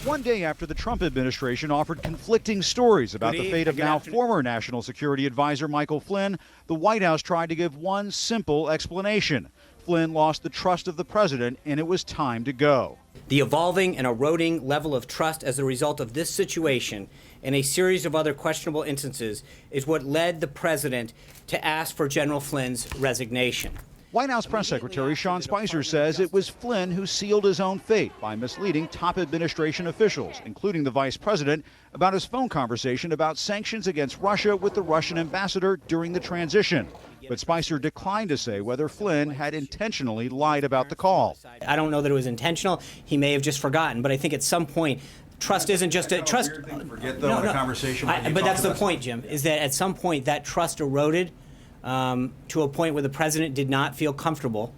One day after the Trump administration offered conflicting stories about the fate of now former National Security Advisor Michael Flynn, the White House tried to give one simple explanation. Flynn lost the trust of the president, and it was time to go. The evolving and eroding level of trust as a result of this situation and a series of other questionable instances is what led the president to ask for General Flynn's resignation. White House Press Secretary Sean Spicer says it was Flynn who sealed his own fate by misleading top administration officials, including the vice president, about his phone conversation about sanctions against Russia with the Russian ambassador during the transition. But Spicer declined to say whether Flynn had intentionally lied about the call. I don't know that it was intentional. He may have just forgotten, but I think at some point, trust isn't just a trust. Forget though in a conversation. But that's the point, Jim, is that at some point that trust eroded to a point where the president did not feel comfortable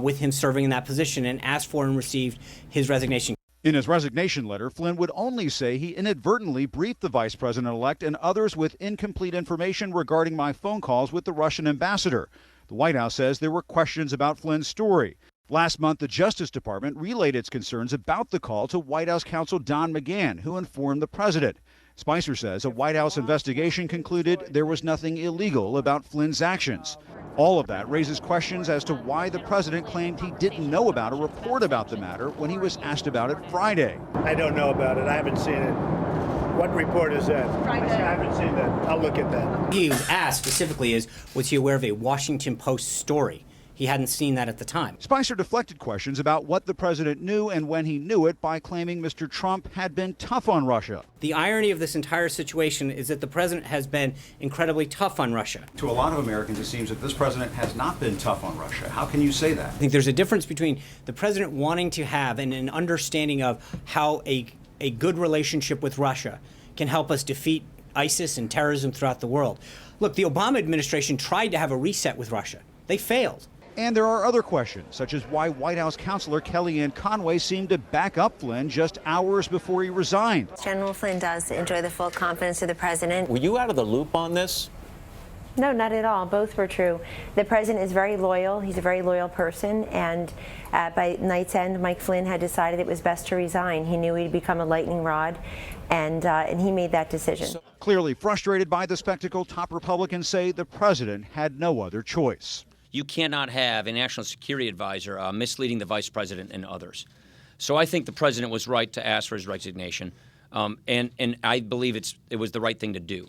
with him serving in that position and asked for and received his resignation. In his resignation letter, Flynn would only say he inadvertently briefed the vice president-elect and others with incomplete information regarding my phone calls with the Russian ambassador. The White House says there were questions about Flynn's story. Last month, the Justice Department relayed its concerns about the call to White House counsel Don McGahn, who informed the president. Spicer says a White House investigation concluded there was nothing illegal about Flynn's actions. All of that raises questions as to why the president claimed he didn't know about a report about the matter when he was asked about it Friday. I don't know about it. I haven't seen it. What report is that? I haven't seen that. I'll look at that. He was asked specifically was he aware of a Washington Post story? He hadn't seen that at the time. Spicer deflected questions about what the president knew and when he knew it by claiming Mr. Trump had been tough on Russia. The irony of this entire situation is that the president has been incredibly tough on Russia. To a lot of Americans, it seems that this president has not been tough on Russia. How can you say that? I think there's a difference between the president wanting to have an understanding of how a good relationship with Russia can help us defeat ISIS and terrorism throughout the world. Look, the Obama administration tried to have a reset with Russia. They failed. And there are other questions, such as why White House counselor Kellyanne Conway seemed to back up Flynn just hours before he resigned. General Flynn does enjoy the full confidence of the president. Were you out of the loop on this? No, not at all. Both were true. The president is very loyal. He's a very loyal person. And by night's end, Mike Flynn had decided it was best to resign. He knew he'd become a lightning rod, and he made that decision. Clearly frustrated by the spectacle, top Republicans say the president had no other choice. You cannot have a national security advisor misleading the vice president and others. So I think the president was right to ask for his resignation, and I believe it was the right thing to do.